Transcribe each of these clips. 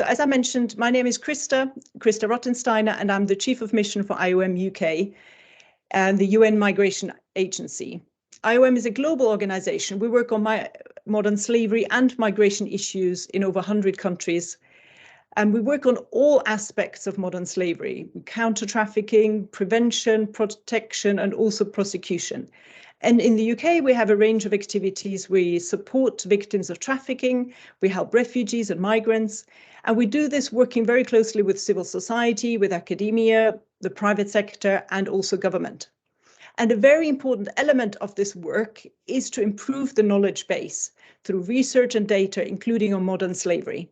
As I mentioned, my name is Krista Rottensteiner, and I'm the Chief of Mission for IOM UK and the UN Migration Agency. IOM is a global organization. We work on modern slavery and migration issues in over 100 countries. And we work on all aspects of modern slavery: counter trafficking, prevention, protection, and also prosecution. And in the UK, we have a range of activities. We support victims of trafficking, we help refugees and migrants, and we do this working very closely with civil society, with academia, the private sector, and also government. And a very important element of this work is to improve the knowledge base through research and data, including on modern slavery.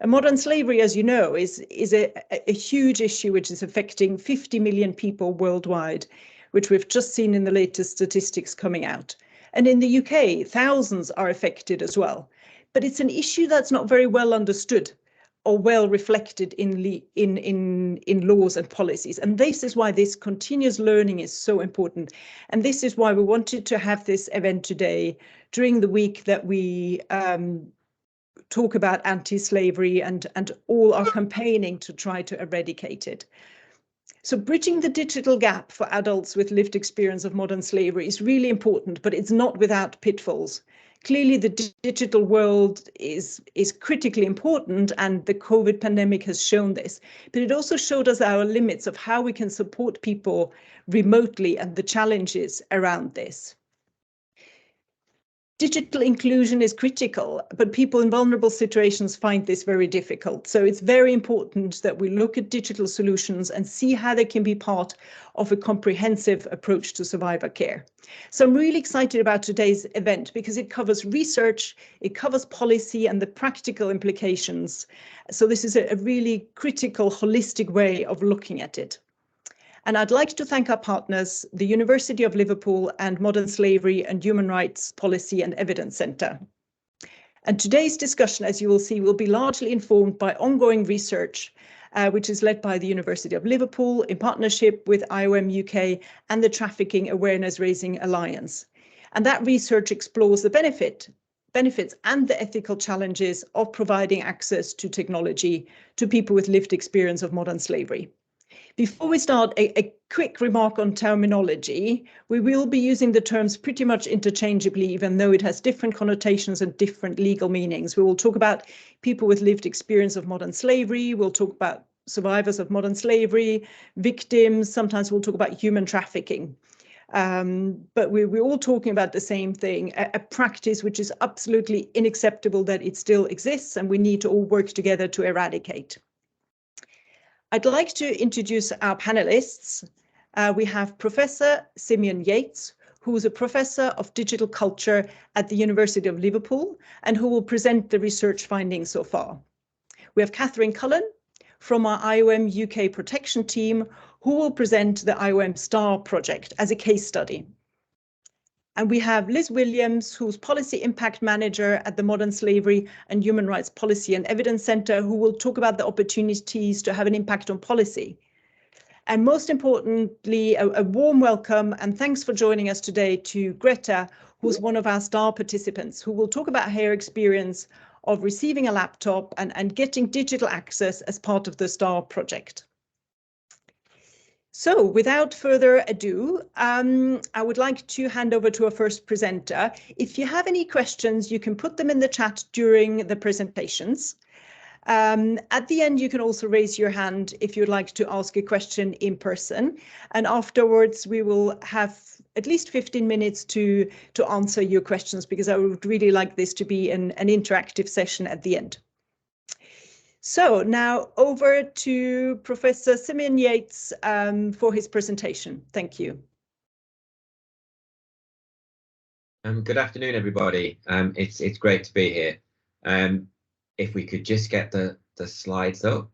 And modern slavery, as you know, is a huge issue which is affecting 50 million people worldwide, which we've just seen in the latest statistics coming out. And in the UK, thousands are affected as well. But it's an issue that's not very well understood or well reflected in laws and policies. And this is why this continuous learning is so important. And this is why we wanted to have this event today during the week that we talk about anti-slavery and all our campaigning to try to eradicate it. So bridging the digital gap for adults with lived experience of modern slavery is really important, but it's not without pitfalls. Clearly, the digital world is critically important, and the COVID pandemic has shown this. But it also showed us our limits of how we can support people remotely and the challenges around this. Digital inclusion is critical, but people in vulnerable situations find this very difficult. So it's very important that we look at digital solutions and see how they can be part of a comprehensive approach to survivor care. So I'm really excited about today's event because it covers research, it covers policy and the practical implications. So this is a really critical, holistic way of looking at it. And I'd like to thank our partners, the University of Liverpool and Modern Slavery and Human Rights Policy and Evidence Centre. And today's discussion, as you will see, will be largely informed by ongoing research, which is led by the University of Liverpool in partnership with IOM UK and the Trafficking Awareness Raising Alliance. And that research explores the benefits and the ethical challenges of providing access to technology to people with lived experience of modern slavery. Before we start, a quick remark on terminology. We will be using the terms pretty much interchangeably, even though it has different connotations and different legal meanings. We will talk about people with lived experience of modern slavery. We'll talk about survivors of modern slavery, victims. Sometimes we'll talk about human trafficking. But we're all talking about the same thing, a practice which is absolutely unacceptable that it still exists, and we need to all work together to eradicate. I'd like to introduce our panelists. We have Professor Simeon Yates, who is a professor of digital culture at the University of Liverpool and who will present the research findings so far. We have Catherine Cullen from our IOM UK protection team, who will present the IOM STAR project as a case study. And we have Liz Williams, who's Policy Impact Manager at the Modern Slavery and Human Rights Policy and Evidence Centre, who will talk about the opportunities to have an impact on policy. And most importantly, a warm welcome and thanks for joining us today to Greta, who's one of our STAR participants, who will talk about her experience of receiving a laptop and getting digital access as part of the STAR project. So without further ado, I would like to hand over to our first presenter. If you have any questions, you can put them in the chat during the presentations. At the end, you can also raise your hand if you'd like to ask a question in person. And afterwards, we will have at least 15 minutes to answer your questions, because I would really like this to be an interactive session at the end. So now over to Professor Simeon Yates for his presentation. Thank you. Good afternoon, everybody. It's great to be here. If we could just get the slides up.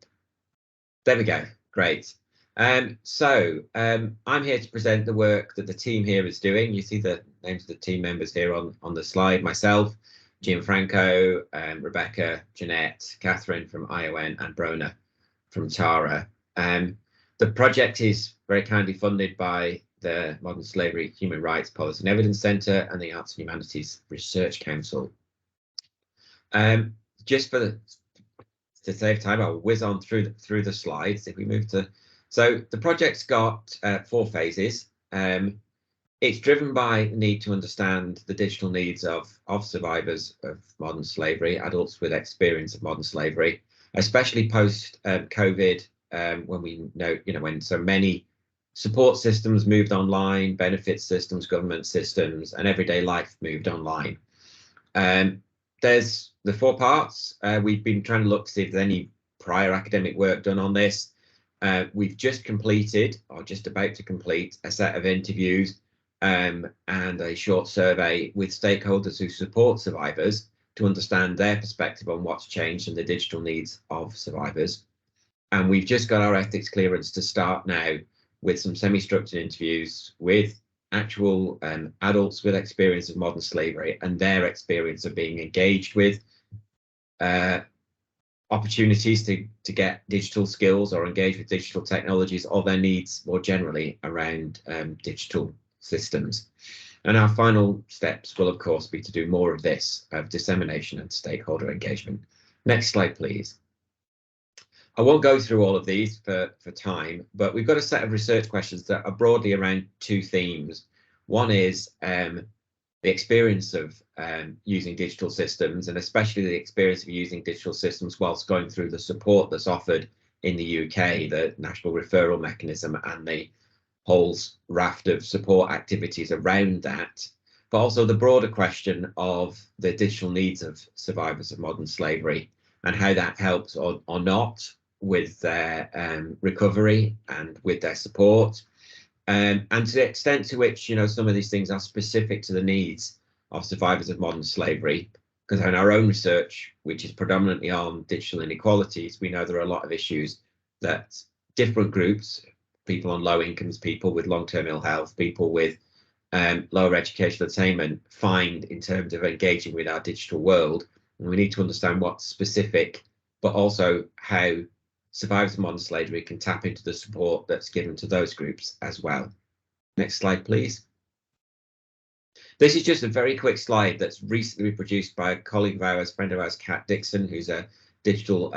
There we go. Great. I'm here to present the work that the team here is doing. You see the names of the team members here on the slide. Myself, Gianfranco, Rebecca, Jeanette, Catherine from ION, and Brona from Tara. The project is very kindly funded by the Modern Slavery, Human Rights Policy and Evidence Centre and the Arts and Humanities Research Council. Just for the to save time, I'll whiz on through the slides. If we move to, so the project's got 4 phases. It's driven by the need to understand the digital needs of survivors of modern slavery, adults with experience of modern slavery, especially post COVID, when we know, when so many support systems moved online, benefit systems, government systems, and everyday life moved online. There's the 4 parts. We've been trying to look to see if there's any prior academic work done on this. We've just completed, or just about to complete, a set of interviews and a short survey with stakeholders who support survivors to understand their perspective on what's changed and the digital needs of survivors. And we've just got our ethics clearance to start now with some semi-structured interviews with actual adults with experience of modern slavery and their experience of being engaged with opportunities to get digital skills or engage with digital technologies, or their needs more generally around digital systems. And our final steps will, of course, be to do more of this, of dissemination and stakeholder engagement. Next slide, please. I won't go through all of these for time, but we've got a set of research questions that are broadly around 2 themes. One is the experience of using digital systems, and especially the experience of using digital systems whilst going through the support that's offered in the UK, the National Referral Mechanism and the whole raft of support activities around that, but also the broader question of the digital needs of survivors of modern slavery and how that helps or not with their recovery and with their support, and to the extent to which some of these things are specific to the needs of survivors of modern slavery. Because in our own research, which is predominantly on digital inequalities, we know there are a lot of issues that different groups, people on low incomes, people with long-term ill health, people with lower educational attainment, find in terms of engaging with our digital world. And we need to understand what's specific, but also how survivors of modern slavery can tap into the support that's given to those groups as well. Next slide, please. This is just a very quick slide that's recently produced by a colleague of ours, friend of ours, Kat Dixon, who's a digital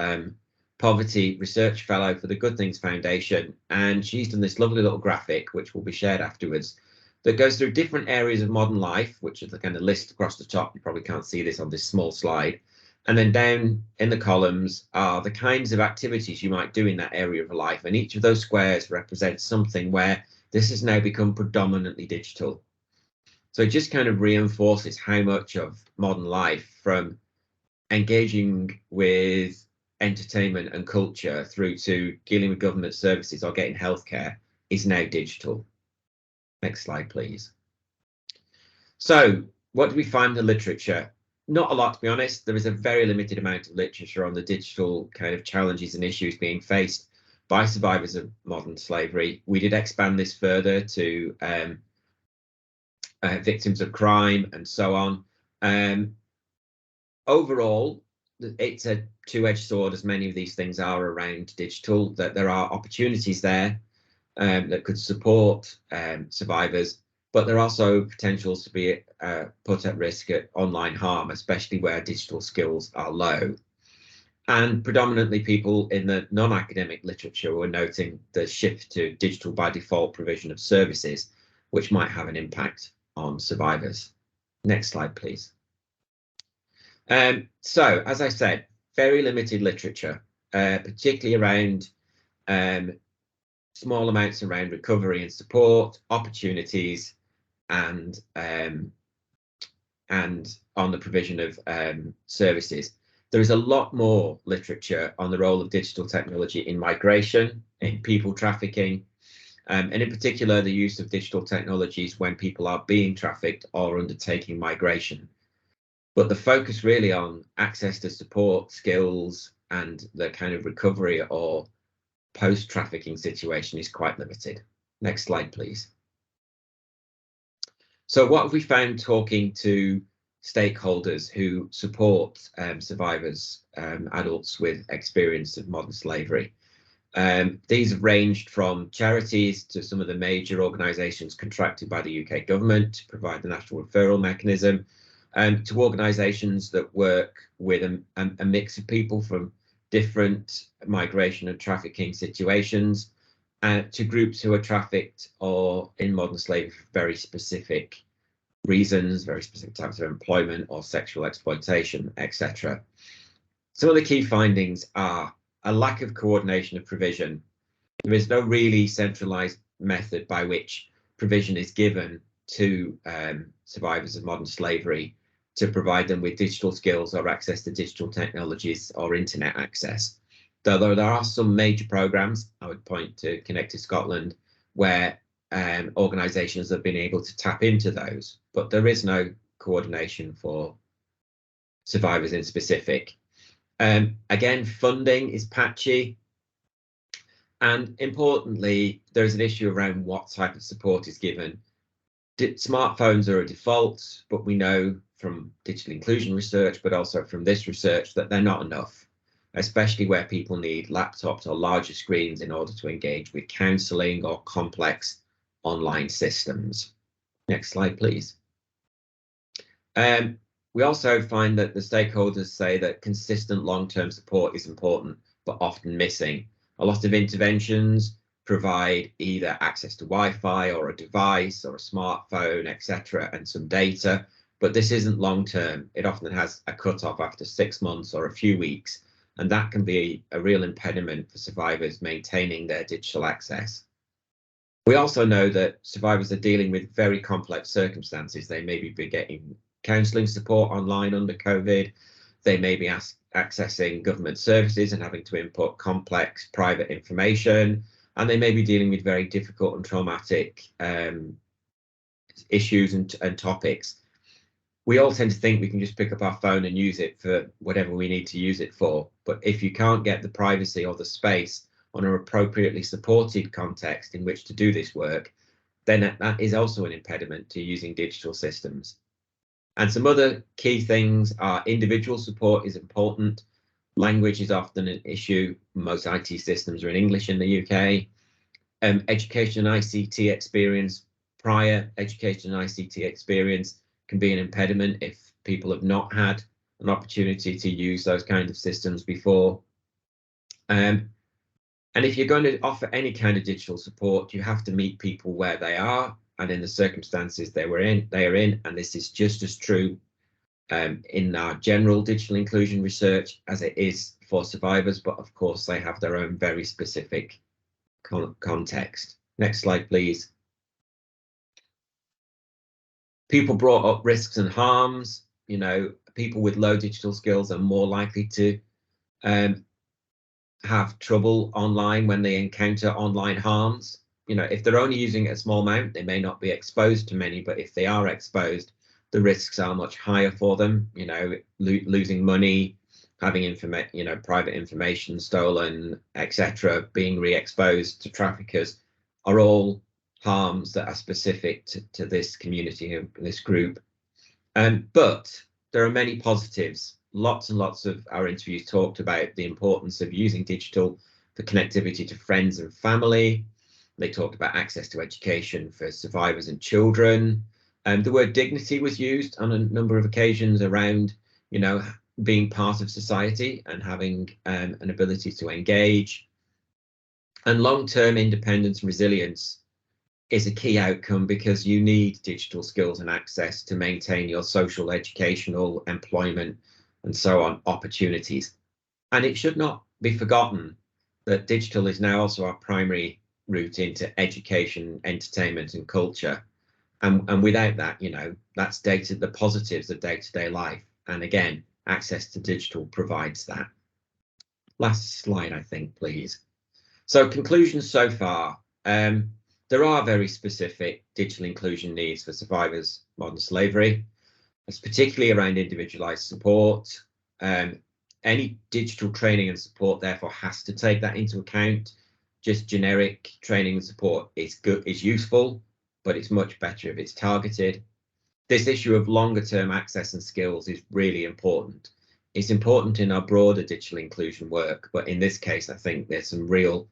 poverty research fellow for the Good Things Foundation. And she's done this lovely little graphic, which will be shared afterwards, that goes through different areas of modern life, which is the kind of list across the top. You probably can't see this on this small slide. And then down in the columns are the kinds of activities you might do in that area of life. And each of those squares represents something where this has now become predominantly digital. So it just kind of reinforces how much of modern life, from engaging with entertainment and culture through to dealing with government services or getting healthcare, is now digital. Next slide, please. So what do we find in the literature? Not a lot, to be honest. There is a very limited amount of literature on the digital kind of challenges and issues being faced by survivors of modern slavery. We did expand this further to victims of crime and so on. Overall, it's a two-edged sword, as many of these things are around digital, that there are opportunities there that could support survivors, but there are also potentials to be put at risk at online harm, especially where digital skills are low. And predominantly people in the non-academic literature were noting the shift to digital by default provision of services, which might have an impact on survivors. Next slide, please. So, as I said, very limited literature, particularly around small amounts around recovery and support, opportunities, and on the provision of services. There is a lot more literature on the role of digital technology in migration, in people trafficking, and in particular the use of digital technologies when people are being trafficked or undertaking migration. But the focus really on access to support, skills, and the kind of recovery or post-trafficking situation is quite limited. Next slide, please. So what have we found talking to stakeholders who support survivors, adults with experience of modern slavery? These have ranged from charities to some of the major organisations contracted by the UK government to provide the National Referral Mechanism, to organisations that work with a mix of people, from different migration and trafficking situations, to groups who are trafficked or in modern slavery for very specific reasons, very specific types of employment or sexual exploitation, etc. Some of the key findings are a lack of coordination of provision. There is no really centralized method by which provision is given to survivors of modern slavery to provide them with digital skills or access to digital technologies or internet access. Though there are some major programs, I would point to Connected Scotland, where organisations have been able to tap into those, but there is no coordination for survivors in specific. Again, funding is patchy. And importantly, there's an issue around what type of support is given. Smartphones are a default, but we know from digital inclusion research, but also from this research, that they're not enough, especially where people need laptops or larger screens in order to engage with counselling or complex online systems. Next slide, please. We also find that the stakeholders say that consistent long-term support is important, but often missing. A lot of interventions provide either access to Wi-Fi or a device or a smartphone, etc., and some data, but this isn't long-term. It often has a cut-off after 6 months or a few weeks, and that can be a real impediment for survivors maintaining their digital access. We also know that survivors are dealing with very complex circumstances. They may be getting counselling support online under COVID. They may be accessing government services and having to input complex private information, and they may be dealing with very difficult and traumatic issues and topics. We all tend to think we can just pick up our phone and use it for whatever we need to use it for, but if you can't get the privacy or the space on an appropriately supported context in which to do this work, then that is also an impediment to using digital systems. And some other key things are individual support is important. Language is often an issue. Most IT systems are in English in the UK. Education and ICT experience, prior education and ICT experience can be an impediment if people have not had an opportunity to use those kind of systems before. And if you're going to offer any kind of digital support, you have to meet people where they are and in the circumstances they are in, and this is just as true in our general digital inclusion research as it is for survivors, but of course they have their own very specific context. Next slide, please. People brought up risks and harms. You know, people with low digital skills are more likely to have trouble online when they encounter online harms. You know, if they're only using a small amount, they may not be exposed to many, but if they are exposed, the risks are much higher for them. You know, losing money, having private information stolen, etc., being re-exposed to traffickers are all harms that are specific to this community and this group. But there are many positives. Lots and lots of our interviews talked about the importance of using digital for connectivity to friends and family. They talked about access to education for survivors and children. The word dignity was used on a number of occasions around, you know, being part of society and having an ability to engage. And long-term independence and resilience is a key outcome because you need digital skills and access to maintain your social, educational, employment, and so on opportunities. And it should not be forgotten that digital is now also our primary route into education, entertainment, and culture. And without that, you know, that's the positives of day-to-day life. And again, access to digital provides that. Last slide, I think, please. So conclusions so far. There are very specific digital inclusion needs for survivors of modern slavery. It's particularly around individualized support. Any digital training and support therefore has to take that into account. Just generic training and support is useful, but it's much better if it's targeted. This issue of longer term access and skills is really important. It's important in our broader digital inclusion work, but in this case, I think there's some real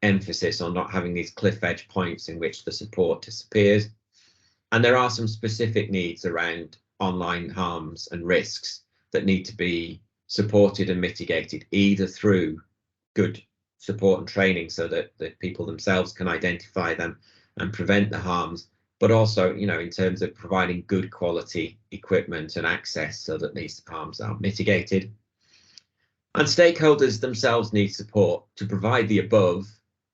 emphasis on not having these cliff edge points in which the support disappears. And there are some specific needs around online harms and risks that need to be supported and mitigated, either through good support and training so that the people themselves can identify them and prevent the harms, but also, you know, in terms of providing good quality equipment and access so that these harms are mitigated. And stakeholders themselves need support to provide the above,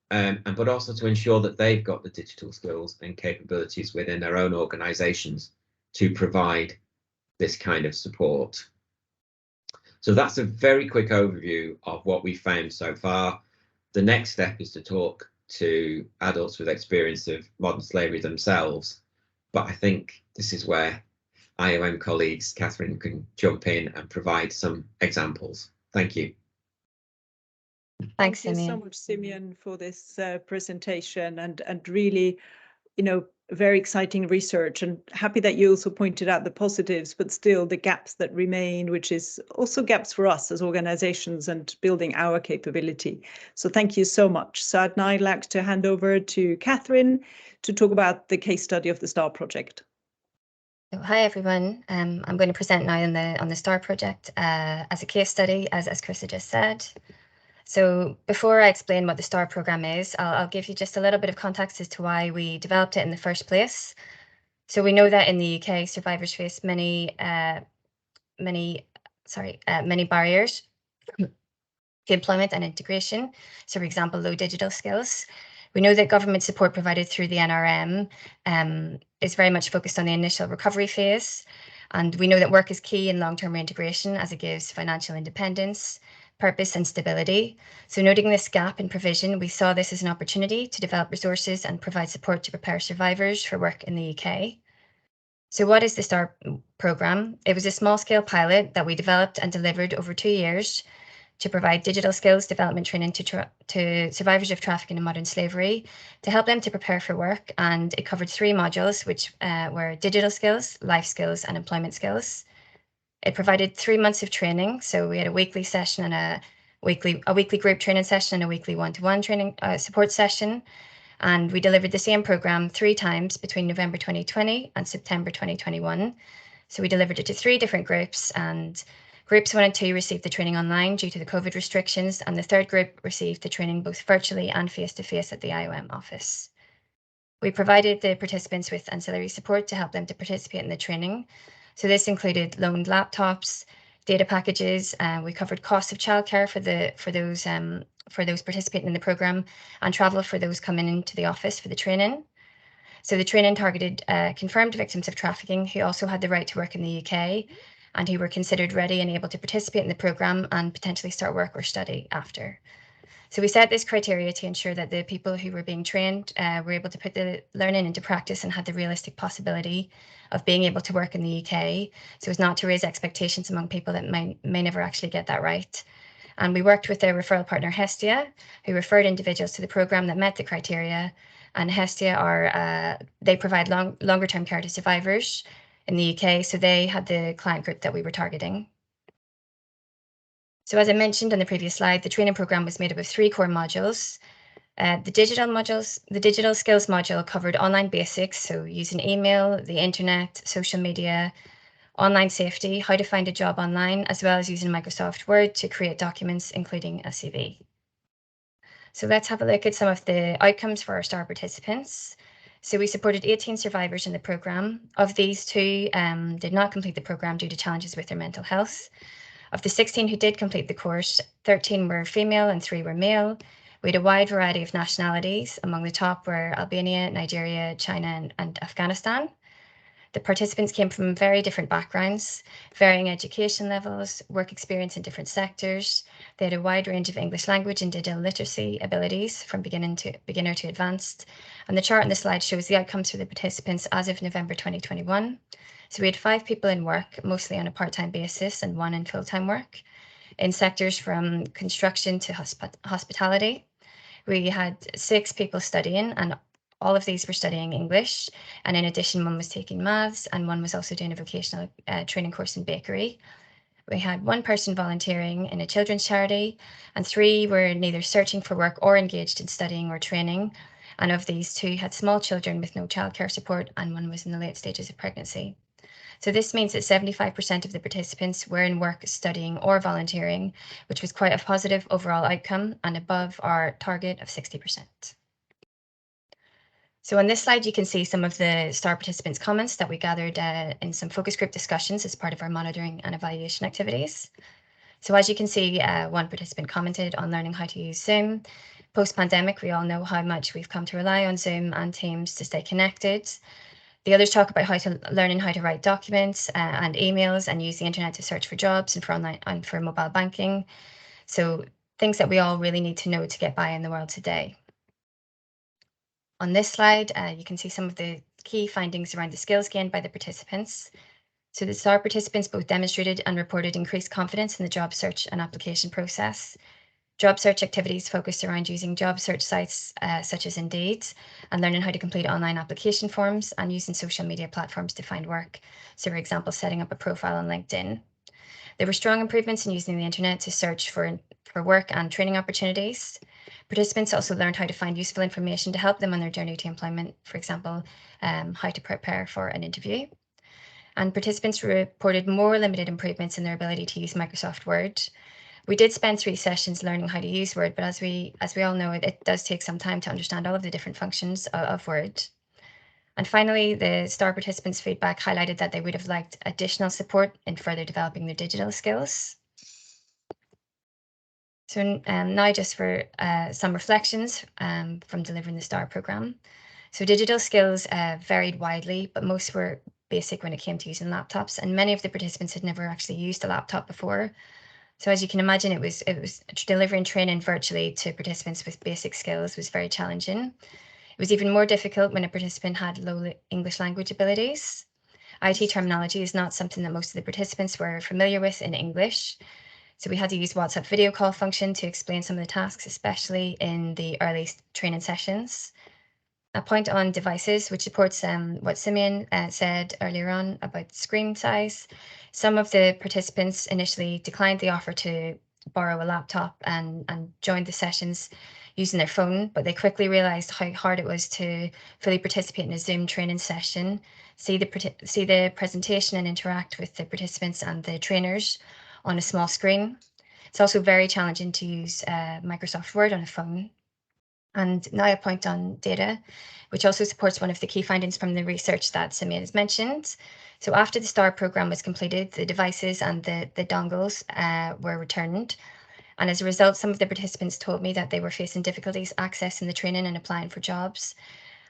but also to ensure that they've got the digital skills and capabilities within their own organisations to provide this kind of support. So that's a very quick overview of what we found so far. The next step is to talk to adults with experience of modern slavery themselves. But I think this is where IOM colleagues, Catherine, can jump in and provide some examples. Thank you. Thanks, Thank you Simeon. so much, Simeon, for this presentation and really, you know, very exciting research, and happy that you also pointed out the positives, but still the gaps that remain, which is also gaps for us as organizations and building our capability. So thank you so much. So I'd now like to hand over to Catherine to talk about the case study of the STAR project. So, hi everyone. I'm going to present now on the STAR project as a case study, as Krista just said. So before I explain what the STAR program is, I'll give you just a little bit of context as to why we developed it in the first place. So we know that in the UK, survivors face many barriers to employment and integration. So, for example, low digital skills. We know that government support provided through the NRM is very much focused on the initial recovery phase. And we know that work is key in long-term reintegration as it gives financial independence, purpose and stability. So noting this gap in provision, we saw this as an opportunity to develop resources and provide support to prepare survivors for work in the UK. So what is the STAR program? It was a small-scale pilot that we developed and delivered over 2 years to provide digital skills development training to survivors of trafficking and modern slavery to help them to prepare for work. And it covered 3 modules, which were digital skills, life skills, and employment skills. It provided 3 months of training. So we had a weekly session and a weekly group training session and a weekly one-to-one training support session. And we delivered the same program 3 times between November 2020 and September 2021. So we delivered it to 3 different groups, and groups 1 and 2 received the training online due to the COVID restrictions, and the 3rd group received the training both virtually and face-to-face at the IOM office. We provided the participants with ancillary support to help them to participate in the training. So this included loaned laptops, data packages, we covered costs of childcare for those participating in the program, and travel for those coming into the office for the training. So the training targeted confirmed victims of trafficking who also had the right to work in the UK and who were considered ready and able to participate in the program and potentially start work or study after. So we set this criteria to ensure that the people who were being trained were able to put the learning into practice and had the realistic possibility of being able to work in the UK. So as not to raise expectations among people that may never actually get that right. And we worked with their referral partner, Hestia, who referred individuals to the program that met the criteria. And Hestia they provide longer term care to survivors in the UK. So they had the client group that we were targeting. So as I mentioned on the previous slide, the training program was made up of 3 core modules. The digital skills module covered online basics, so using email, the internet, social media, online safety, how to find a job online, as well as using Microsoft Word to create documents, including a CV. So let's have a look at some of the outcomes for our STAR participants. So we supported 18 survivors in the program. Of these, 2 did not complete the program due to challenges with their mental health. Of the 16 who did complete the course, 13 were female and 3 were male. We had a wide variety of nationalities. Among the top were Albania, Nigeria, China, and Afghanistan. The participants came from very different backgrounds, varying education levels, work experience in different sectors. They had a wide range of English language and digital literacy abilities from beginner to advanced. And the chart on the slide shows the outcomes for the participants as of November 2021. So we had 5 people in work, mostly on a part-time basis, and 1 in full-time work, in sectors from construction to hospitality. We had 6 people studying, and all of these were studying English. And in addition, 1 was taking maths, and 1 was also doing a vocational training course in bakery. We had 1 person volunteering in a children's charity, and 3 were neither searching for work or engaged in studying or training. And of these, 2 had small children with no childcare support, and 1 was in the late stages of pregnancy. So this means that 75% of the participants were in work, studying or volunteering, which was quite a positive overall outcome and above our target of 60%. So on this slide, you can see some of the STAR participants' comments that we gathered in some focus group discussions as part of our monitoring and evaluation activities. So as you can see, one participant commented on learning how to use Zoom. Post-pandemic, we all know how much we've come to rely on Zoom and Teams to stay connected. The others talk about learning how to write documents and emails and use the internet to search for jobs and for online and for mobile banking. So things that we all really need to know to get by in the world today. On this slide, you can see some of the key findings around the skills gained by the participants. So the STAR participants both demonstrated and reported increased confidence in the job search and application process. Job search activities focused around using job search sites such as Indeed and learning how to complete online application forms and using social media platforms to find work. So for example, setting up a profile on LinkedIn. There were strong improvements in using the internet to search for work and training opportunities. Participants also learned how to find useful information to help them on their journey to employment, for example, how to prepare for an interview. And participants reported more limited improvements in their ability to use Microsoft Word. We did spend 3 sessions learning how to use Word, but as we all know, it does take some time to understand all of the different functions of Word. And finally, the STAR participants' feedback highlighted that they would have liked additional support in further developing their digital skills. So now just for some reflections from delivering the STAR programme. So digital skills varied widely, but most were basic when it came to using laptops, and many of the participants had never actually used a laptop before. So as you can imagine, it was delivering training virtually to participants with basic skills was very challenging. It was even more difficult when a participant had low English language abilities. IT terminology is not something that most of the participants were familiar with in English. So we had to use WhatsApp video call function to explain some of the tasks, especially in the early training sessions. A point on devices, which supports what Simeon said earlier on about screen size. Some of the participants initially declined the offer to borrow a laptop and joined the sessions using their phone, but they quickly realized how hard it was to fully participate in a Zoom training session, see the presentation and interact with the participants and the trainers on a small screen. It's also very challenging to use Microsoft Word on a phone. And now a point on data, which also supports one of the key findings from the research that Simeon has mentioned. So after the STAR programme was completed, the devices and the dongles were returned. And as a result, some of the participants told me that they were facing difficulties accessing the training and applying for jobs.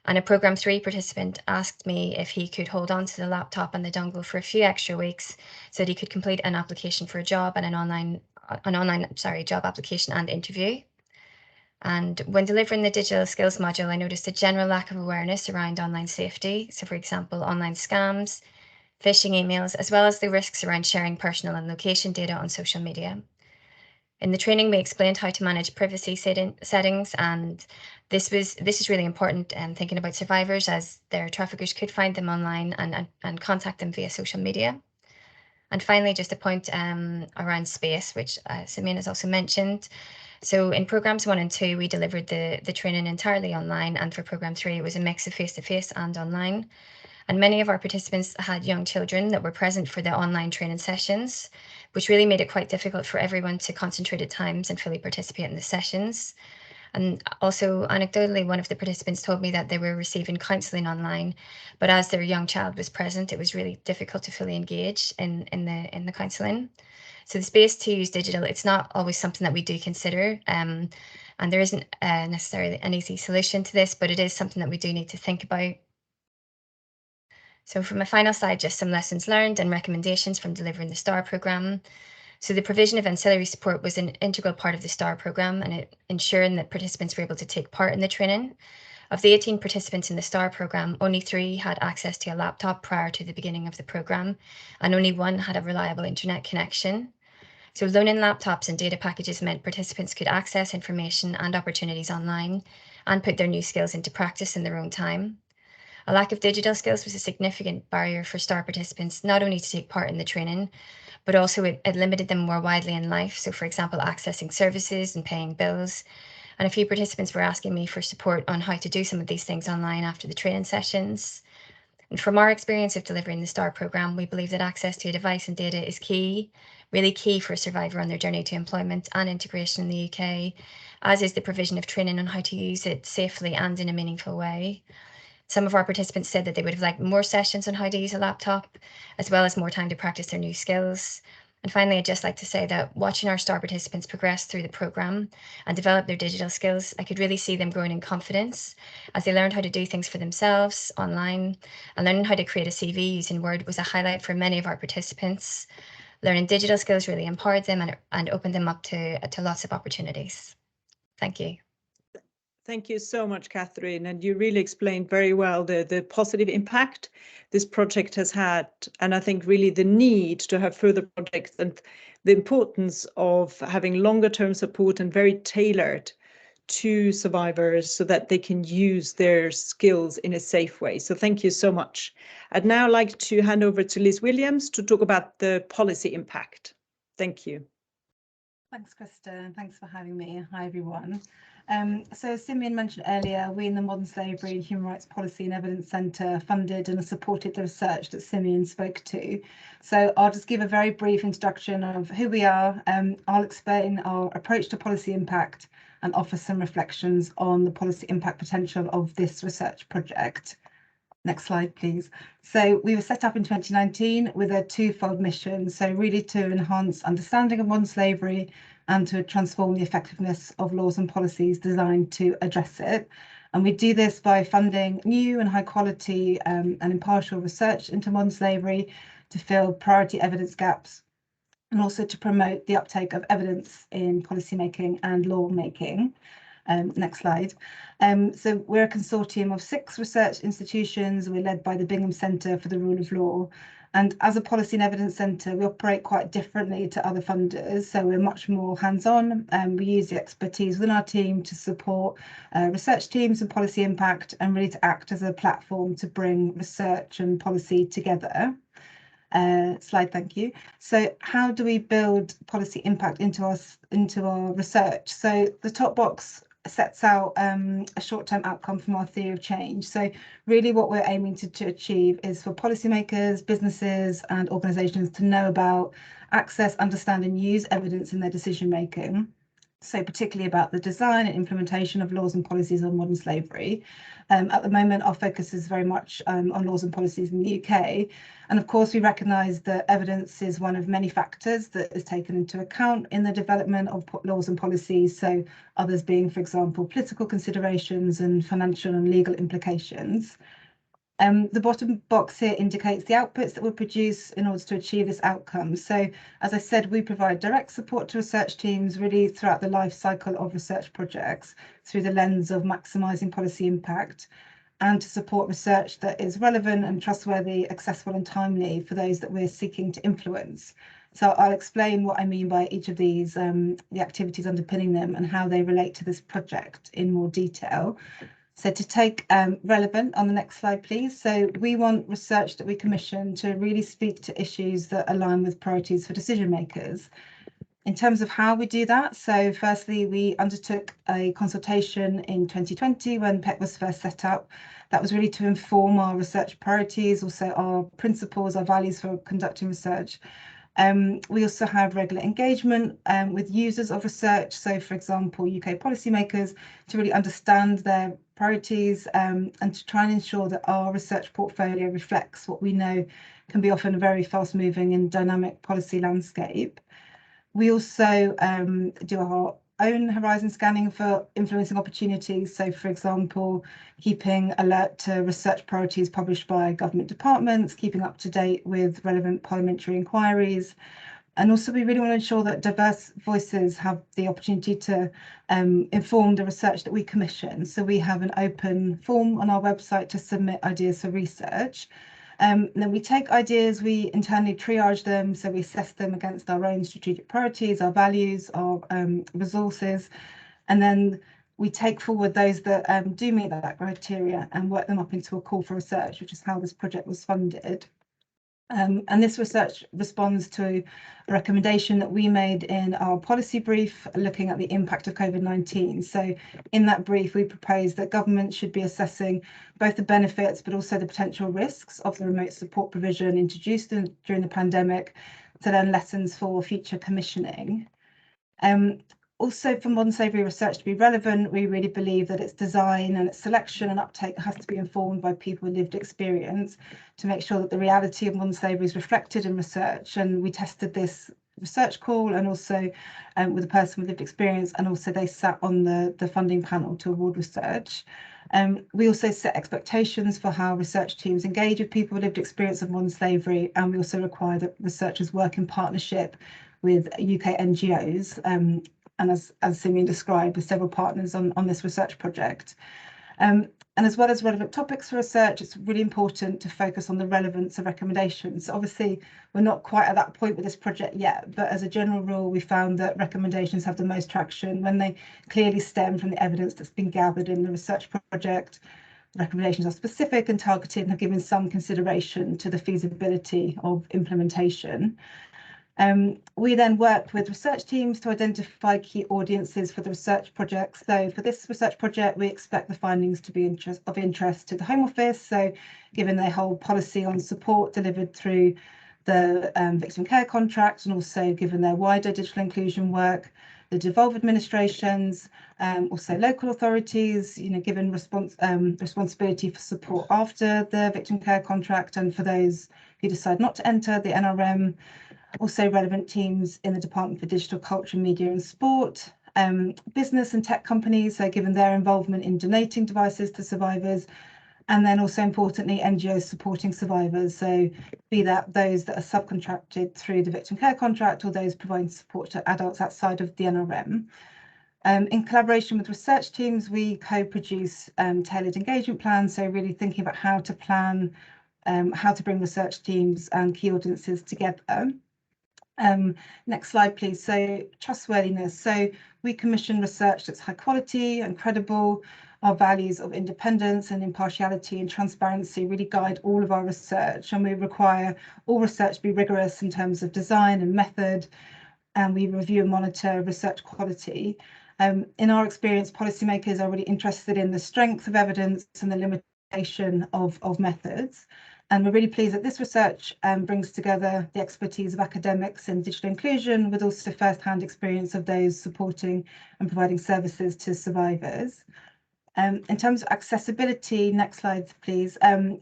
And a Programme 3 participant asked me if he could hold on to the laptop and the dongle for a few extra weeks so that he could complete an application for a job and an online job application and interview. And when delivering the digital skills module, I noticed a general lack of awareness around online safety. So for example, online scams, phishing emails, as well as the risks around sharing personal and location data on social media. In the training, we explained how to manage privacy settings, and this is really important thinking about survivors, as their traffickers could find them online and contact them via social media. And finally, just a point around space, which Simeon has also mentioned. So in Programmes 1 and 2, we delivered the training entirely online, and for Programme 3, it was a mix of face-to-face and online. And many of our participants had young children that were present for the online training sessions, which really made it quite difficult for everyone to concentrate at times and fully participate in the sessions. And also, anecdotally, one of the participants told me that they were receiving counselling online, but as their young child was present, it was really difficult to fully engage in the counselling. So the space to use digital, it's not always something that we do consider, and there isn't necessarily an easy solution to this, but it is something that we do need to think about. So from a final slide, just some lessons learned and recommendations from delivering the STAR programme. So the provision of ancillary support was an integral part of the STAR programme, and it ensuring that participants were able to take part in the training. Of the 18 participants in the STAR programme, only 3 had access to a laptop prior to the beginning of the programme, and only 1 had a reliable internet connection. So loaning laptops and data packages meant participants could access information and opportunities online and put their new skills into practice in their own time. A lack of digital skills was a significant barrier for STAR participants, not only to take part in the training, but also it limited them more widely in life. So for example, accessing services and paying bills. And a few participants were asking me for support on how to do some of these things online after the training sessions. And from our experience of delivering the STAR programme, we believe that access to a device and data is key, really key for a survivor on their journey to employment and integration in the UK, as is the provision of training on how to use it safely and in a meaningful way. Some of our participants said that they would have liked more sessions on how to use a laptop, as well as more time to practice their new skills. And finally, I'd just like to say that watching our STAR participants progress through the programme and develop their digital skills, I could really see them growing in confidence as they learned how to do things for themselves online, and learning how to create a CV using Word was a highlight for many of our participants. Learning digital skills really empowered them and opened them up to lots of opportunities. Thank you. Thank you so much, Catherine. And you really explained very well the positive impact this project has had. And I think really the need to have further projects and the importance of having longer term support and very tailored to survivors so that they can use their skills in a safe way. So thank you so much. I'd now like to hand over to Liz Williams to talk about the policy impact. Thank you. Thanks, Krista, and thanks for having me. Hi, everyone. So as Simeon mentioned earlier, we in the Modern Slavery, Human Rights Policy and Evidence Centre funded and supported the research that Simeon spoke to. So I'll just give a very brief introduction of who we are. I'll explain our approach to policy impact and offer some reflections on the policy impact potential of this research project. Next slide, please. So we were set up in 2019 with a twofold mission. So really to enhance understanding of modern slavery and to transform the effectiveness of laws and policies designed to address it. And we do this by funding new and high quality and impartial research into modern slavery to fill priority evidence gaps, and also to promote the uptake of evidence in policymaking and lawmaking. Next slide. So we're a consortium of 6 research institutions. We're led by the Bingham Centre for the Rule of Law. And as a policy and evidence centre, we operate quite differently to other funders. So we're much more hands-on, and we use the expertise within our team to support research teams and policy impact, and really to act as a platform to bring research and policy together. Slide, thank you. So how do we build policy impact into our research? So the top box sets out a short-term outcome from our theory of change. So really what we're aiming to achieve is for policymakers, businesses and organisations to know about, access, understand and use evidence in their decision making. So particularly about the design and implementation of laws and policies on modern slavery. At the moment, our focus is very much on laws and policies in the UK. And of course, we recognise that evidence is one of many factors that is taken into account in the development of laws and policies. So others being, for example, political considerations and financial and legal implications. The bottom box here indicates the outputs that we'll produce in order to achieve this outcome. So, as I said, we provide direct support to research teams really throughout the life cycle of research projects through the lens of maximising policy impact, and to support research that is relevant and trustworthy, accessible and timely for those that we're seeking to influence. So I'll explain what I mean by each of these, the activities underpinning them and how they relate to this project in more detail. So to take relevant on the next slide, please. So we want research that we commission to really speak to issues that align with priorities for decision makers. In terms of how we do that, so firstly, we undertook a consultation in 2020 when PEC was first set up. That was really to inform our research priorities, also our principles, our values for conducting research. We also have regular engagement with users of research. So, for example, UK policymakers to really understand their priorities and to try and ensure that our research portfolio reflects what we know can be often a very fast-moving and dynamic policy landscape. We also do our own horizon scanning for influencing opportunities. So, for example, keeping alert to research priorities published by government departments, keeping up to date with relevant parliamentary inquiries. And also we really want to ensure that diverse voices have the opportunity to inform the research that we commission. So we have an open form on our website to submit ideas for research. Then we take ideas, we internally triage them, so we assess them against our own strategic priorities, our values, our resources, and then we take forward those that do meet that criteria and work them up into a call for research, which is how this project was funded. And this research responds to a recommendation that we made in our policy brief looking at the impact of COVID-19. So in that brief, we proposed that government should be assessing both the benefits but also the potential risks of the remote support provision introduced during the pandemic to learn lessons for future commissioning. Also, for modern slavery research to be relevant, we really believe that its design and its selection and uptake has to be informed by people with lived experience to make sure that the reality of modern slavery is reflected in research. And we tested this research call and also with a person with lived experience, and also they sat on the funding panel to award research. We also set expectations for how research teams engage with people with lived experience of modern slavery, and we also require that researchers work in partnership with UK NGOs, and as Simeon described, with several partners on this research project. And as well as relevant topics for research, it's really important to focus on the relevance of recommendations. Obviously, we're not quite at that point with this project yet, but as a general rule, we found that recommendations have the most traction when they clearly stem from the evidence that's been gathered in the research project. Recommendations are specific and targeted and have given some consideration to the feasibility of implementation. We then worked with research teams to identify key audiences for the research project. So for this research project, we expect the findings to be of interest to the Home Office. So given they hold policy on support delivered through the victim care contract, and also given their wider digital inclusion work, the devolved administrations, also local authorities, given responsibility for support after the victim care contract, and for those who decide not to enter the NRM, also relevant teams in the Department for Digital Culture, Media and Sport, business and tech companies, so given their involvement in donating devices to survivors, and then also importantly, NGOs supporting survivors, so be that those that are subcontracted through the victim care contract or those providing support to adults outside of the NRM. In collaboration with research teams, we co-produce tailored engagement plans, so really thinking about how to plan, how to bring research teams and key audiences together. Next slide, please. So trustworthiness. So we commission research that's high quality and credible. Our values of independence and impartiality and transparency really guide all of our research, and we require all research to be rigorous in terms of design and method, and we review and monitor research quality. In our experience, policymakers are really interested in the strength of evidence and the limitation of methods. And we're really pleased that this research brings together the expertise of academics in digital inclusion with also first-hand experience of those supporting and providing services to survivors. In terms of accessibility, next slide, please.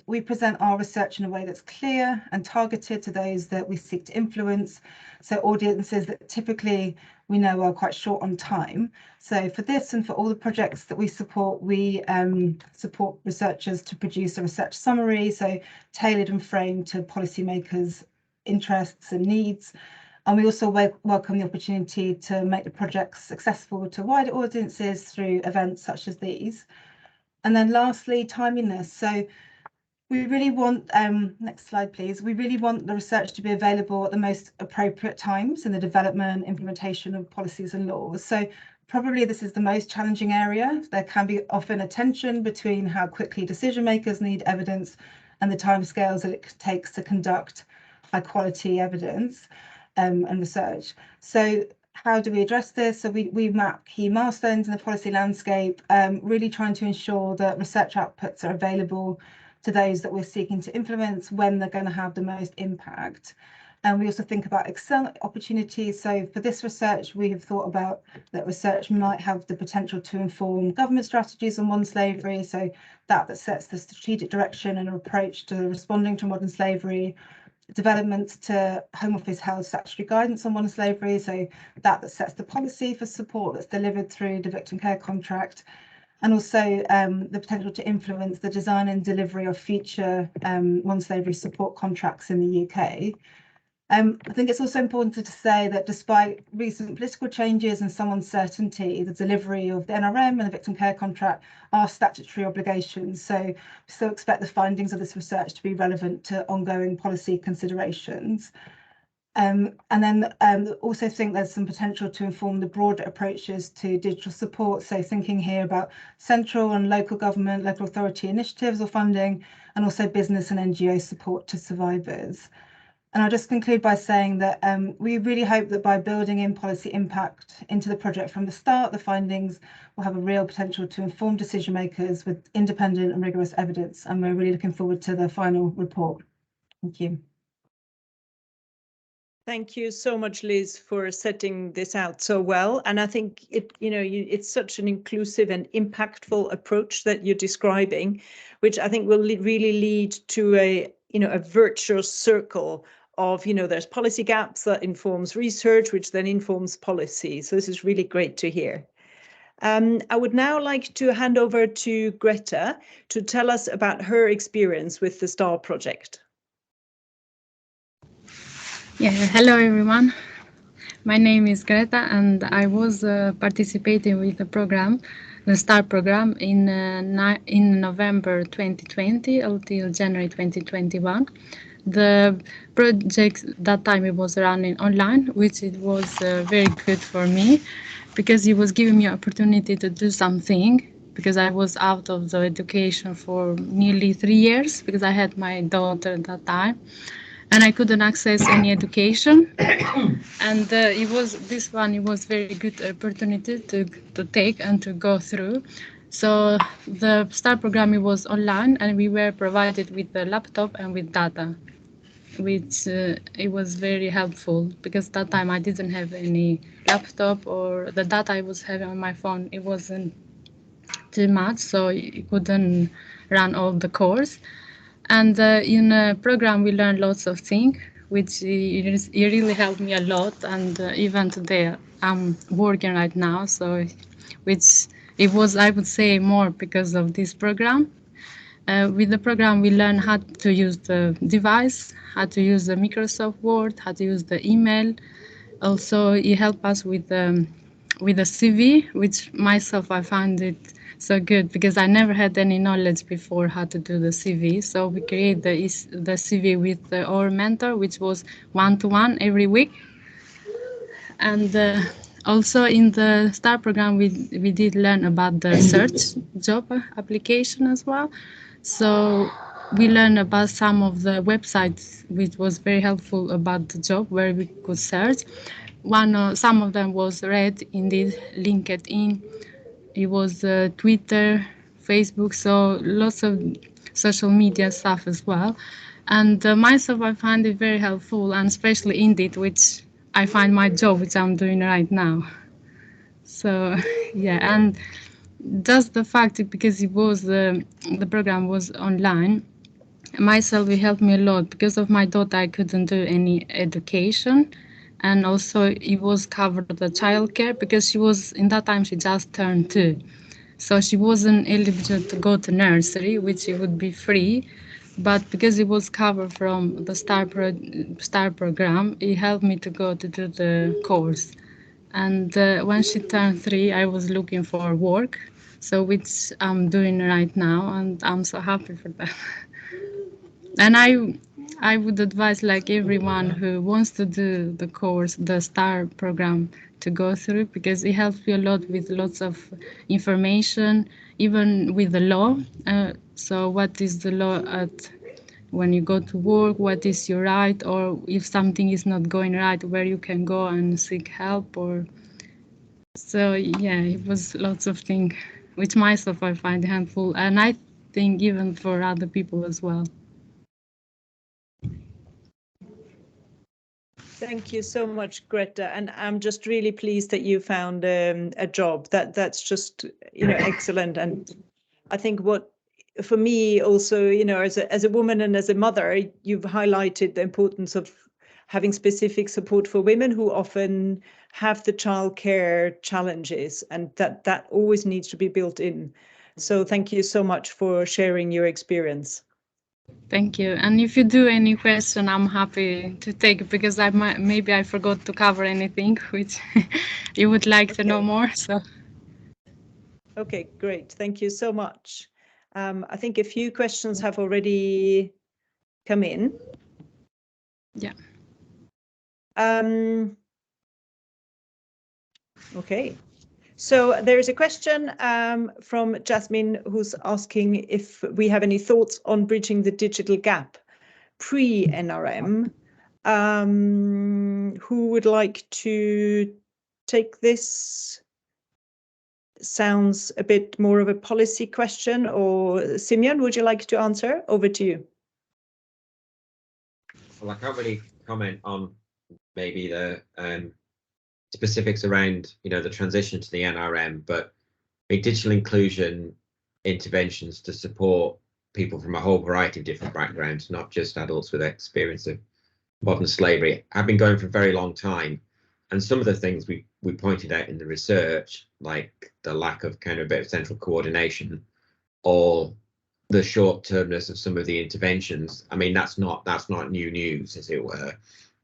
We present our research in a way that's clear and targeted to those that we seek to influence. So audiences that typically we know are quite short on time. So for this and for all the projects that we support support researchers to produce a research summary, so tailored and framed to policymakers' interests and needs. And we also welcome the opportunity to make the projects accessible to wider audiences through events such as these. And then lastly, timeliness. So we really want, next slide, please. We really want the research to be available at the most appropriate times in the development, implementation of policies and laws. So probably this is the most challenging area. There can be often a tension between how quickly decision makers need evidence and the timescales that it takes to conduct high quality evidence and research. So how do we address this? So we map key milestones in the policy landscape, really trying to ensure that research outputs are available to those that we're seeking to influence when they're going to have the most impact. And we also think about external opportunities. So for this research, we have thought about that research might have the potential to inform government strategies on modern slavery. So that sets the strategic direction and approach to responding to modern slavery. Developments to Home Office held statutory guidance on modern slavery. So that sets the policy for support that's delivered through the victim care contract. And also the potential to influence the design and delivery of future modern slavery support contracts in the UK. I think it's also important to say that despite recent political changes and some uncertainty, the delivery of the NRM and the victim care contract are statutory obligations. So we still expect the findings of this research to be relevant to ongoing policy considerations. And then also think there's some potential to inform the broader approaches to digital support. So thinking here about central and local government, local authority initiatives or funding, and also business and NGO support to survivors. And I'll just conclude by saying that we really hope that by building in policy impact into the project from the start, the findings will have a real potential to inform decision makers with independent and rigorous evidence. And we're really looking forward to the final report. Thank you. Thank you so much, Liz, for setting this out so well. And I think it's such an inclusive and impactful approach that you're describing, which I think will really lead to a virtuous circle of, there's policy gaps that informs research, which then informs policy. So this is really great to hear. I would now like to hand over to Greta to tell us about her experience with the STAR project. Yeah, hello everyone. My name is Greta and I was participating with the program, the STAR program in November 2020 until January 2021. The project that time it was running online, which it was very good for me because it was giving me an opportunity to do something, because I was out of the education for nearly 3 years because I had my daughter at that time. And I couldn't access any education, and it was very good opportunity to take and to go through. So the STAR program, it was online, and we were provided with the laptop and with data, which it was very helpful because that time I didn't have any laptop, or the data I was having on my phone, it wasn't too much, so it couldn't run all the course. And in the program, we learned lots of things, which it really helped me a lot. And even today, I'm working right now, so which it was, I would say, more because of this program. With the program, we learned how to use the device, how to use the Microsoft Word, how to use the email. Also, it helped us with the CV, which myself, I found it so good because I never had any knowledge before how to do the CV. So we created the CV with our mentor, which was 1-to-1 every week. And also in the STAR program, we did learn about the search job application as well. So we learned about some of the websites, which was very helpful about the job where we could search. Some of them was Red, Indeed, LinkedIn. It was Twitter, Facebook, so lots of social media stuff as well. And myself, I find it very helpful, and especially Indeed, which I find my job, which I'm doing right now. So yeah, and just the fact that because it was the program was online, myself, it helped me a lot. Because of my daughter, I couldn't do any education. And also it was covered the childcare because she was, in that time, she just turned 2. So she wasn't eligible to go to nursery, which it would be free. But because it was covered from the STAR program, it helped me to go to do the course. And when she turned 3, I was looking for work, so which I'm doing right now, and I'm so happy for that. And I would advise like everyone who wants to do the course, the STAR program, to go through, because it helps you a lot with lots of information, even with the law. So what is the law when you go to work, what is your right, or if something is not going right, where you can go and seek help. Or so yeah, it was lots of things which myself I find helpful, and I think even for other people as well. Thank you so much, Greta, and I'm just really pleased that you found a job. That's just excellent. And I think for me also, as a woman and as a mother, you've highlighted the importance of having specific support for women who often have the childcare challenges, and that always needs to be built in. So thank you so much for sharing your experience. Thank you. And if you do any question, I'm happy to take it, because maybe I forgot to cover anything which you would like to know more. So. Okay, great. Thank you so much. I think a few questions have already come in. Yeah. Okay. So there's a question from Jasmine, who's asking if we have any thoughts on bridging the digital gap pre-NRM Who would like to take this? Sounds a bit more of a policy question, or Simeon, would you like to answer? Over to you. Well, I can't really comment on maybe the specifics around, you know, the transition to the NRM, but digital inclusion interventions to support people from a whole variety of different backgrounds, not just adults with experience of modern slavery, have been going for a very long time. And some of the things we pointed out in the research, like the lack of kind of a bit of central coordination, or the short-termness of some of the interventions, I mean, that's not new news, as it were,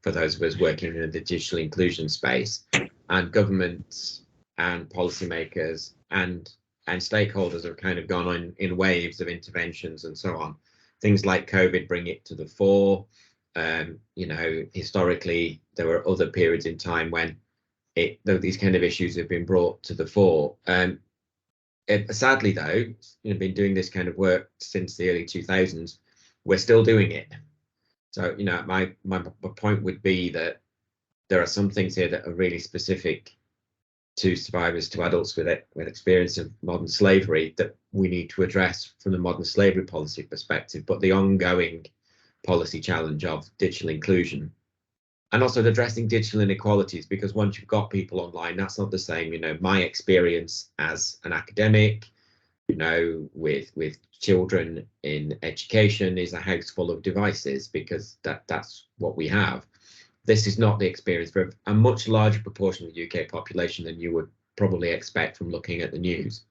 for those of us working in the digital inclusion space. And governments and policymakers and stakeholders have kind of gone on in waves of interventions and so on. Things like COVID bring it to the fore. You know, historically, there were other periods in time when these kind of issues have been brought to the fore. Sadly, though, you know, been doing this kind of work since the early 2000s. We're still doing it. So, you know, my point would be that there are some things here that are really specific to survivors, to adults with experience of modern slavery, that we need to address from the modern slavery policy perspective, but the ongoing policy challenge of digital inclusion, and also addressing digital inequalities, because once you've got people online, that's not the same. You know, my experience as an academic, you know, with children in education is a house full of devices, because that's what we have. This is not the experience for a much larger proportion of the UK population than you would probably expect from looking at the news.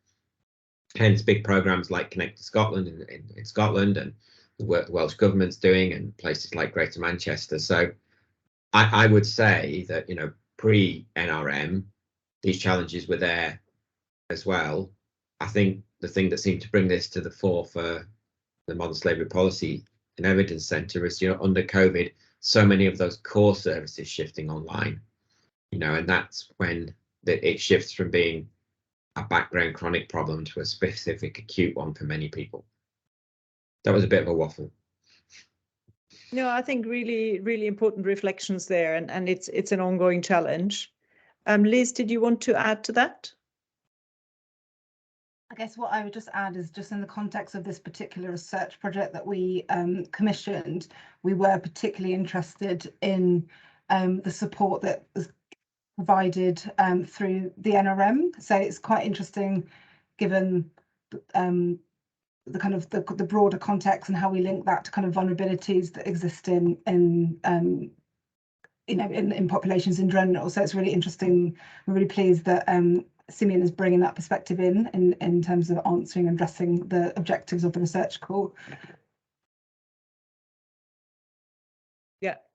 Hence, big programs like Connect to Scotland in Scotland, and the work the Welsh government's doing, and places like Greater Manchester. So I would say that, you know, pre-NRM, these challenges were there as well. I think the thing that seemed to bring this to the fore for the Modern Slavery Policy and Evidence Centre is, you know, under COVID, so many of those core services shifting online, you know, and that's when it shifts from being a background chronic problem to a specific acute one for many people. That was a bit of a waffle. No, I think really, really important reflections there, and it's an ongoing challenge. Liz, did you want to add to that? I guess what I would just add is, just in the context of this particular research project that we commissioned, we were particularly interested in the support that was provided through the NRM. So it's quite interesting, given the kind of the broader context and how we link that to kind of vulnerabilities that exist in you know, in populations in general. So it's really interesting. We're really pleased that Simeon is bringing that perspective in terms of answering and addressing the objectives of the research call.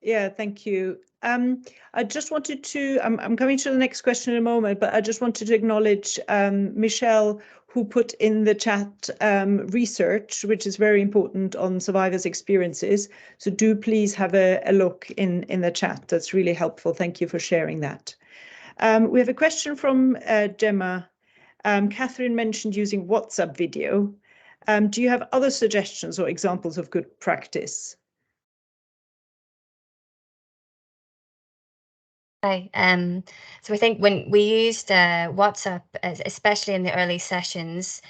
Yeah, thank you. I just wanted to, I'm coming to the next question in a moment, but I just wanted to acknowledge Michelle, who put in the chat research, which is very important, on survivors' experiences. So do please have a look in the chat. That's really helpful. Thank you for sharing that. We have a question from Gemma. Catherine mentioned using WhatsApp video. Do you have other suggestions or examples of good practice? Hi. So I think when we used WhatsApp, especially in the early sessions,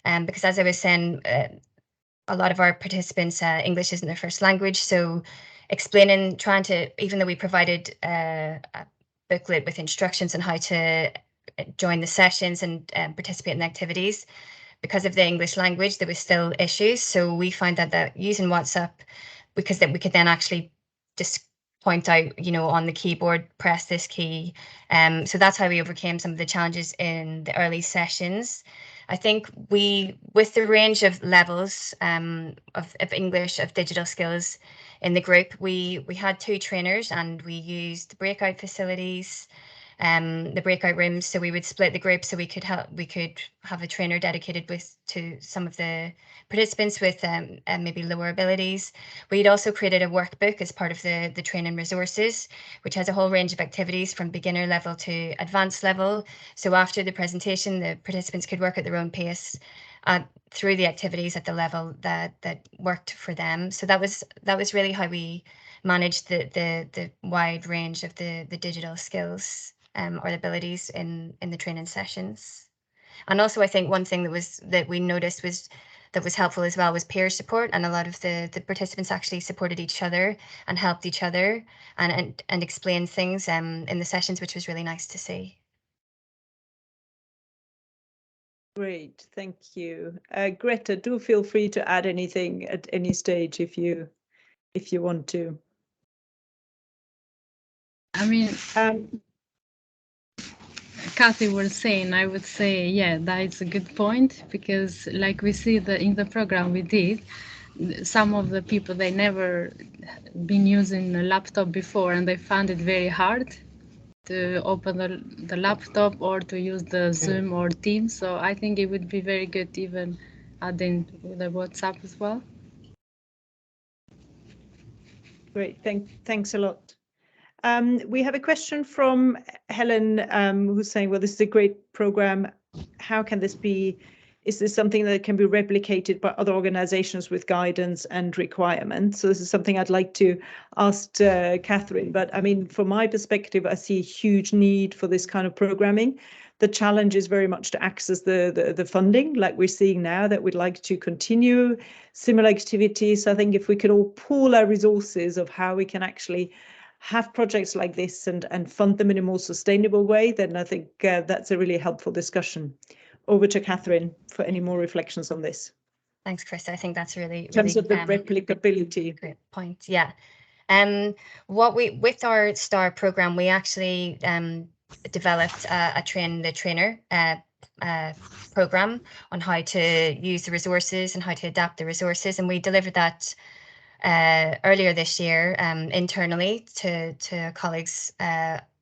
because as I was saying, a lot of our participants, English isn't their first language, so explaining, trying to, even though we provided a booklet with instructions on how to join the sessions and participate in the activities, because of the English language, there was still issues. So we found that using WhatsApp, because that we could then actually just point out, you know, on the keyboard, press this key. So that's how we overcame some of the challenges in the early sessions. I think with the range of levels of English, of digital skills in the group, we had 2 trainers, and we used breakout facilities, the breakout rooms. So we would split the group so we could have a trainer dedicated to some of the participants with maybe lower abilities. We'd also created a workbook as part of the training resources, which has a whole range of activities from beginner level to advanced level. So after the presentation, the participants could work at their own pace through the activities at the level that worked for them. So that was really how we manage the wide range of the digital skills or abilities in the training sessions. And also, I think one thing that we noticed that was helpful as well was peer support, and a lot of the participants actually supported each other and helped each other and explained things in the sessions, which was really nice to see. Great, thank you. Greta, do feel free to add anything at any stage if you want to. I mean, Kathy was saying, I would say, yeah, that is a good point, because like we see in the program we did, some of the people, they never been using a laptop before and they found it very hard to open the laptop or to use the Zoom or Teams. So I think it would be very good even adding the WhatsApp as well. Great, thanks a lot. We have a question from Helen, who's saying, well, this is a great program. How can this be? Is this something that can be replicated by other organizations with guidance and requirements? So this is something I'd like to ask Catherine. But I mean, from my perspective, I see a huge need for this kind of programming. The challenge is very much to access the funding, like we're seeing now, that we'd like to continue similar activities. I think if we could all pool our resources of how we can actually have projects like this and fund them in a more sustainable way, then I think that's a really helpful discussion. Over to Catherine for any more reflections on this. Thanks, Krista. I think that's really, in terms of the replicability. Great point. Yeah. With our STAR program, we actually developed a train the trainer program on how to use the resources and how to adapt the resources, and we delivered that earlier this year internally to colleagues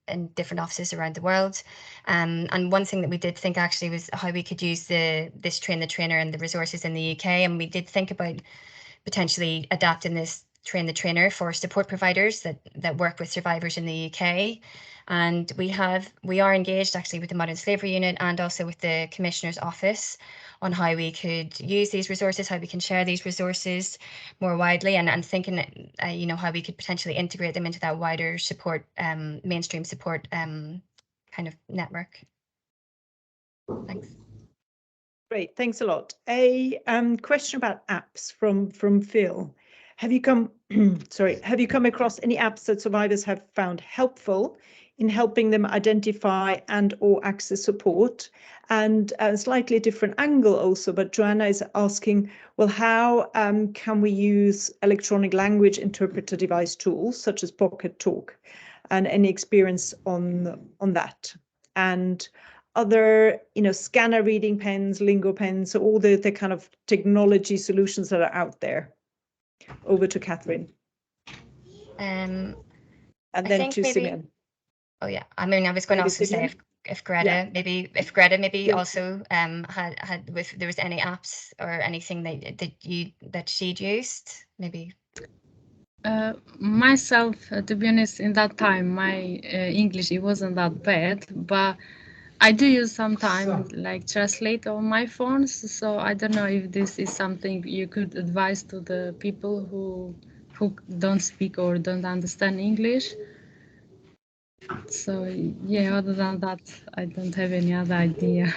in different offices around the world. And one thing that we did think actually was how we could use this train the trainer and the resources in the UK. And we did think about potentially adapting this train the trainer for support providers that work with survivors in the UK. And we are engaged actually with the Modern Slavery Unit and also with the Commissioner's Office on how we could use these resources, how we can share these resources more widely, and thinking, how we could potentially integrate them into that wider support, mainstream support kind of network. Thanks. Great, thanks a lot. A question about apps from Phil. Have you come across any apps that survivors have found helpful in helping them identify and or access support? And a slightly different angle also, but Joanna is asking, well, how can we use electronic language interpreter device tools such as Pocket Talk, and any experience on that? And other, scanner reading pens, lingo pens, so all the kind of technology solutions that are out there. Over to Catherine. And then to Simeon. Oh yeah, I mean, I was going to also say if Greta, maybe also had if there was any apps or anything that she'd used, maybe. Myself, to be honest, in that time, my English, it wasn't that bad, but I do use sometimes like translate on my phones. So I don't know if this is something you could advise to the people who don't speak or don't understand English. So yeah, other than that, I don't have any other idea.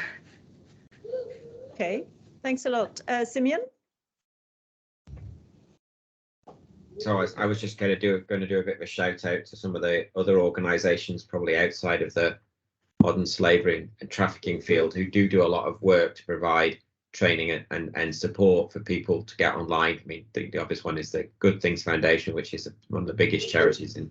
Okay, thanks a lot. Simeon? So I was just going to do a bit of a shout out to some of the other organisations, probably outside of the modern slavery and trafficking field, who do a lot of work to provide training and support for people to get online. I mean, the obvious one is the Good Things Foundation, which is one of the biggest charities in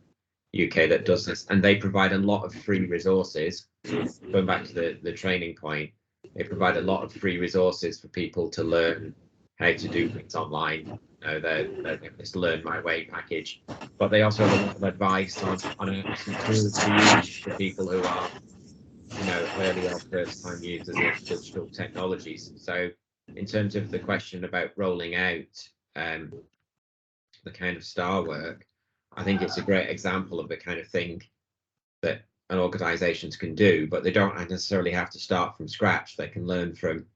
UK that does this, and they provide a lot of free resources. Going back to the training point, they provide a lot of free resources for people to learn how to do things online. This Learn My Way package, but they also have a lot of advice on some tools to use for people who are early or first time users of digital technologies. So in terms of the question about rolling out the kind of STAR work, I think it's a great example of the kind of thing that organizations can do, but they don't necessarily have to start from scratch. They can learn from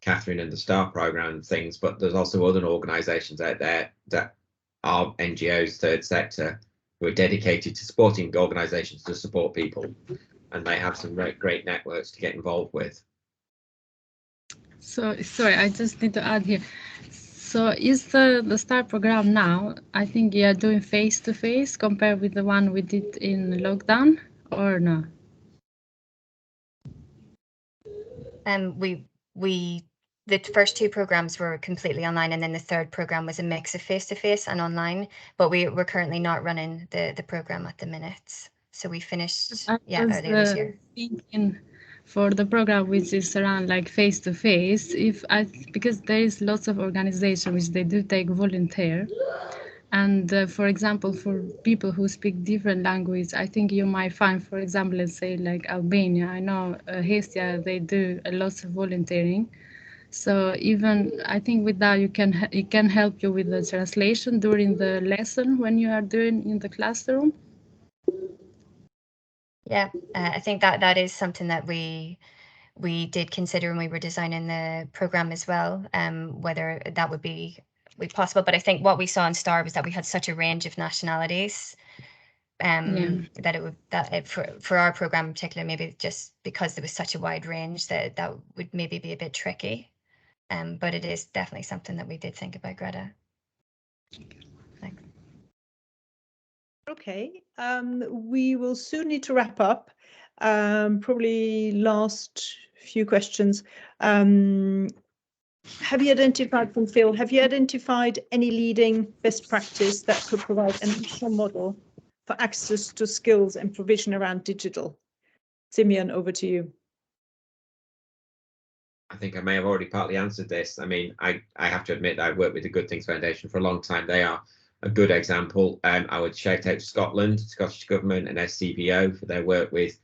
Catherine and the STAR program and things, but there's also other organizations out there that are NGOs, third sector, who are dedicated to supporting organisations to support people, and they have some great networks to get involved with. So, sorry, I just need to add here. So is the STAR program now, I think you are doing face-to-face compared with the one we did in lockdown, or no? The first two programs were completely online, and then the third program was a mix of face-to-face and online, but we're currently not running the program at the minute. So we finished earlier this year. Thinking for the program which is around like face-to-face, because there is lots of organizations which they do take volunteer. And for example, for people who speak different language, I think you might find, for example, let's say like Albania, I know Hestia, they do a lot of volunteering. So even I think with that it can help you with the translation during the lesson when you are doing in the classroom. Yeah, I think that is something that we did consider when we were designing the program as well, whether that would be possible. But I think what we saw in STAR was that we had such a range of nationalities, that for our program in particular, maybe just because there was such a wide range, that would maybe be a bit tricky. But it is definitely something that we did think about, Greta. Thanks. Okay, we will soon need to wrap up. Probably last few questions. Have you identified from Phil, have you identified any leading best practice that could provide an national model for access to skills and provision around digital? Simeon, over to you. I think I may have already partly answered this. I mean, I have to admit that I've worked with the Good Things Foundation for a long time. They are a good example. I would shout out to Scotland, Scottish Government and SCVO for their work with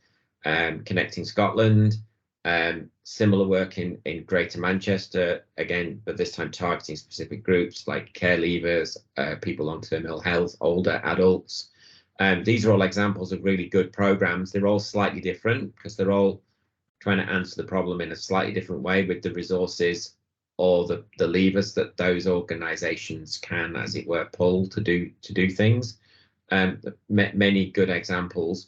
Connecting Scotland. Similar work in Greater Manchester, again, but this time targeting specific groups like care leavers, people on terminal health, older adults. These are all examples of really good programs. They're all slightly different because they're all trying to answer the problem in a slightly different way with the resources or the levers that those organizations can, as it were, pull to do things. Many good examples.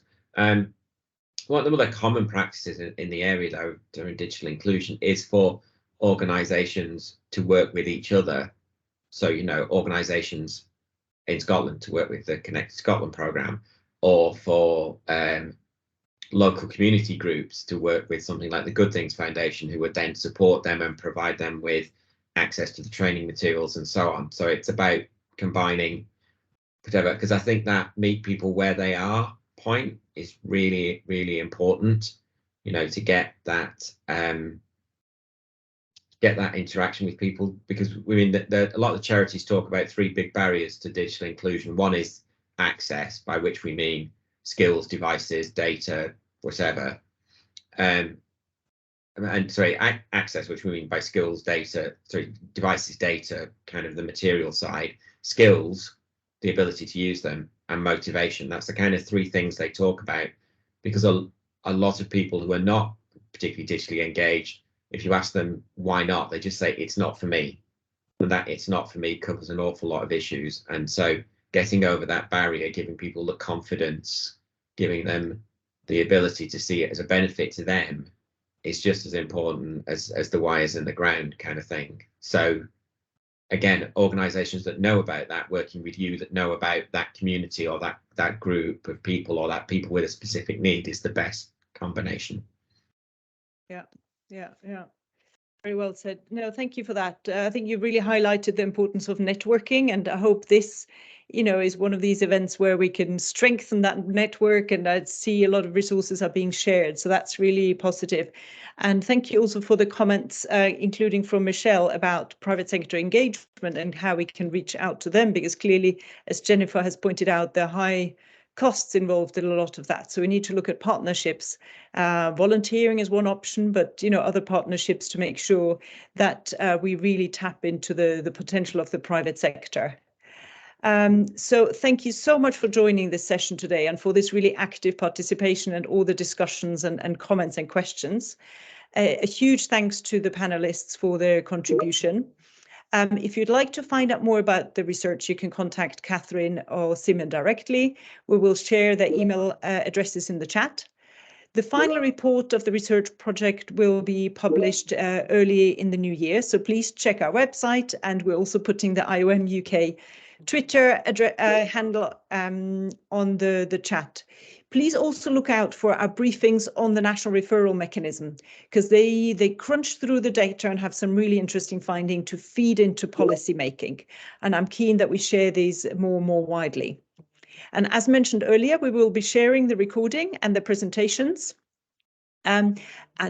One of the common practices in the area, though, during digital inclusion is for organizations to work with each other. So, you know, organizations in Scotland to work with the Connect Scotland programme, or for local community groups to work with something like the Good Things Foundation, who would then support them and provide them with access to the training materials and so on. So it's about combining whatever, because I think that meet people where they are point is really, really important, you know, to get that interaction with people, because I mean a lot of charities talk about three big barriers to digital inclusion. One is access, by which we mean skills, devices, data, whatever. Access, which we mean by skills, data, devices, data, kind of the material side, skills, the ability to use them, and motivation. That's the kind of three things they talk about, because a lot of people who are not particularly digitally engaged, if you ask them why not, they just say it's not for me. And that it's not for me covers an awful lot of issues. And so getting over that barrier, giving people the confidence, giving them the ability to see it as a benefit to them, is just as important as the wires in the ground kind of thing. So again, organizations that know about that, working with you that know about that community or that group of people or that people with a specific need, is the best combination. Yeah. Very well said. No, thank you for that. I think you really highlighted the importance of networking, and I hope this, you know, is one of these events where we can strengthen that network, and I see a lot of resources are being shared. So that's really positive. And thank you also for the comments, including from Michelle, about private sector engagement and how we can reach out to them, because clearly, as Jennifer has pointed out, the high costs involved in a lot of that. So we need to look at partnerships. Volunteering is one option, but, you know, other partnerships to make sure that we really tap into the potential of the private sector. So thank you so much for joining this session today and for this really active participation and all the discussions and comments and questions. A huge thanks to the panelists for their contribution. If you'd like to find out more about the research, you can contact Catherine or Simeon directly. We will share their email addresses in the chat. The final report of the research project will be published early in the new year, so please check our website, and we're also putting the IOM UK Twitter handle on the chat. Please also look out for our briefings on the national referral mechanism, because they crunch through the data and have some really interesting finding to feed into policy making. And I'm keen that we share these more and more widely. And as mentioned earlier, we will be sharing the recording and the presentations. And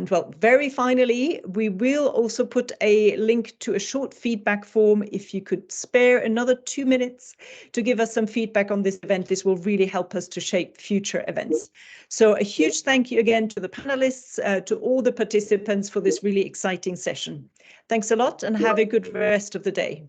well, very finally, we will also put a link to a short feedback form. If you could spare another 2 minutes to give us some feedback on this event, this will really help us to shape future events. So a huge thank you again to the panelists, to all the participants for this really exciting session. Thanks a lot and have a good rest of the day.